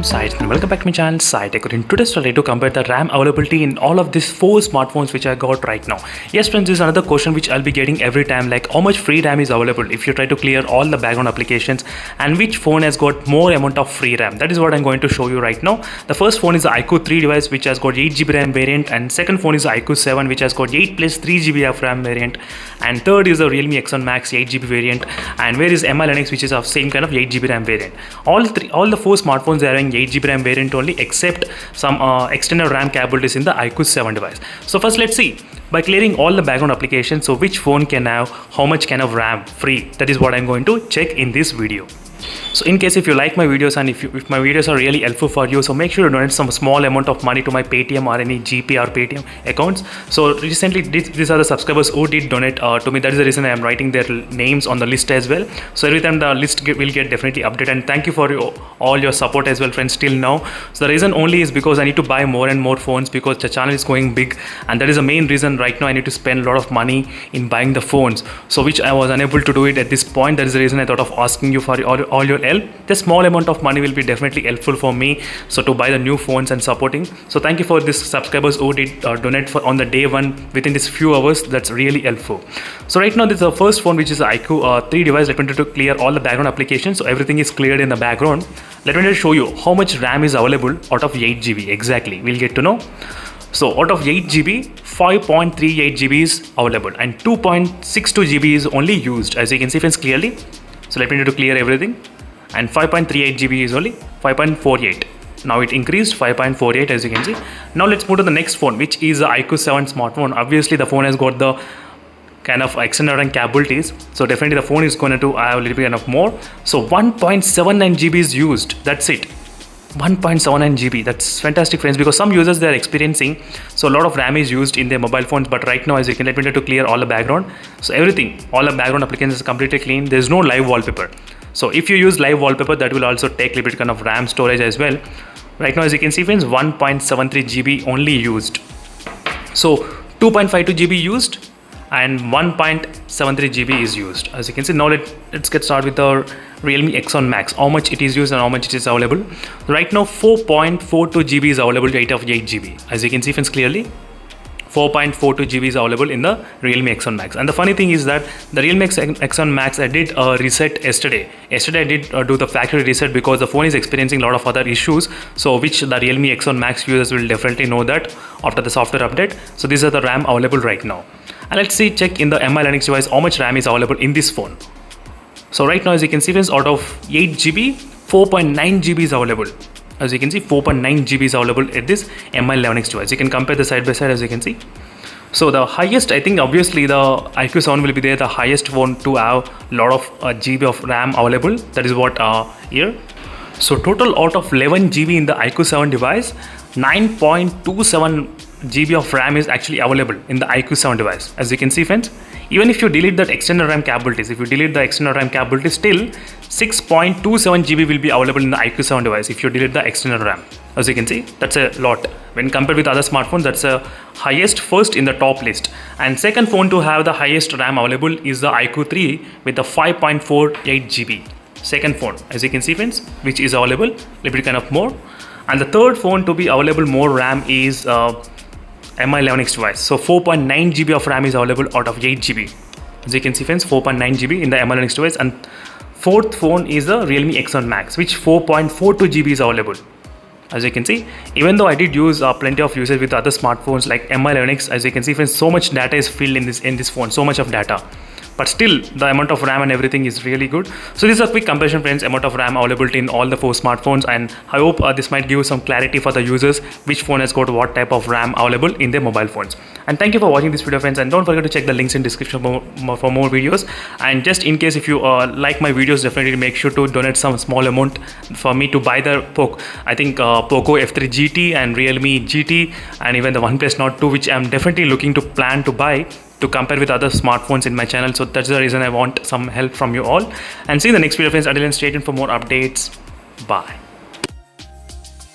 I'm Syed and welcome back to my channel SciTech. In today's tutorial to compare the RAM availability in all of these 4 smartphones which I got right now. Yes friends, this is another question which I'll be getting every time, like how much free RAM is available if you try to clear all the background applications, and which phone has got more amount of free RAM. That is what I'm going to show you right now. The first phone is the iQOO 3 device which has got 8GB RAM variant, and second phone is the iQOO 7 which has got 8 plus 3GB of RAM variant, and third is the Realme X1 Max 8GB variant, and where is MI Linux which is of same kind of 8GB RAM variant. All the 4 smartphones are having 8GB RAM variant only, except some external RAM capabilities in the iQOO 7 device. So first let's see, by clearing all the background applications, so which phone can have how much kind of RAM free. That is what I'm going to check in this video. So in case if you like my videos and if my videos are really helpful for you, so make sure to donate some small amount of money to my Paytm or any GP or Paytm accounts. So recently these are the subscribers who did donate to me. That is the reason I am writing their names on the list as well. So every time the list will get definitely updated, and thank you for all your support as well friends till now. So the reason only is because I need to buy more and more phones because the channel is going big, and that is the main reason right now I need to spend a lot of money in buying the phones, so which I was unable to do it at this point. That is the reason I thought of asking you for all your help. The small amount of money will be definitely helpful for me, so to buy the new phones and supporting. So thank you for this subscribers who did donate for on the day one within this few hours. That's really helpful. So right now this is the first phone which is the iQOO 3 device. Let me try to clear all the background applications, so everything is cleared in the background. Let me try to show you how much RAM is available out of 8GB exactly. We'll get to know. So out of 8GB, 5.38GB is available and 2.62GB is only used, as you can see friends clearly. So let me try to clear everything, and 5.38GB is only 5.48. Now it increased 5.48 as you can see. Now let's move to the next phone, which is the iQOO 7 smartphone. Obviously the phone has got the kind of external RAM capabilities, so definitely the phone is going to have a little bit enough more. So 1.79GB is used, that's it. 1.79GB, that's fantastic friends, because some users they are experiencing so a lot of RAM is used in their mobile phones, but right now as you can, let me try to clear all the background. So everything, all the background applications is completely clean. There is no live wallpaper. So if you use live wallpaper, that will also take a little bit kind of RAM storage as well. Right now as you can see friends, 1.73GB only used. So 2.52GB used and 1.73GB is used, as you can see. Now let's get started with the Realme X1 Max, how much it is used and how much it is available. Right now 4.42GB is available to 8 of 8GB, as you can see friends clearly. 4.42GB is available in the Realme X1 Max. And the funny thing is that the Realme X1 Max, I did a reset yesterday. Yesterday I did do the factory reset because the phone is experiencing a lot of other issues, so which the Realme X1 Max users will definitely know that after the software update. So these are the RAM available right now. And let's see, check in the MI Linux device how much RAM is available in this phone. So right now as you can see friends, out of 8GB, 4.9GB is available. As you can see, 4.9GB is available at this MI Linux device. You can compare the side by side, as you can see. So the highest, I think obviously the iQOO 7 will be there, the highest phone to have a lot of GB of RAM available. That is what here. So total out of 11GB in the iQOO 7 device, 9.27GB of RAM is actually available in the iQOO 7 device. As you can see friends, even if you delete that external RAM capabilities, still 6.27GB will be available in the iQOO 7 device if you delete the external RAM. As you can see, that's a lot. When compared with other smartphones, that's a highest first in the top list. And second phone to have the highest RAM available is the iQOO 3 with the 5.48GB. Second phone, as you can see friends, which is available a little bit kind of more. And the third phone to be available more RAM is MI Linux device. So 4.9GB of RAM is available out of 8GB. As you can see friends, 4.9GB in the MI Linux device. And fourth phone is the Realme X1 Max, which 4.42GB is available. As you can see, even though I did use plenty of usage with other smartphones like MI Linux, as you can see friends, so much data is filled in this phone, so much of data. But still the amount of RAM and everything is really good. So this is a quick comparison friends, amount of RAM availability in all the 4 smartphones, and I hope this might give some clarity for the users which phone has got what type of RAM available in their mobile phones. And thank you for watching this video friends, and don't forget to check the links in description for more videos. And just in case if you like my videos, definitely make sure to donate some small amount for me to buy the Poco F3 GT and Realme GT and even the OnePlus Nord 2, which I'm definitely looking to plan to buy to compare with other smartphones in my channel. So that's the reason I want some help from you all. And see you in the next video friends. Until then, stay tuned for more updates. Bye.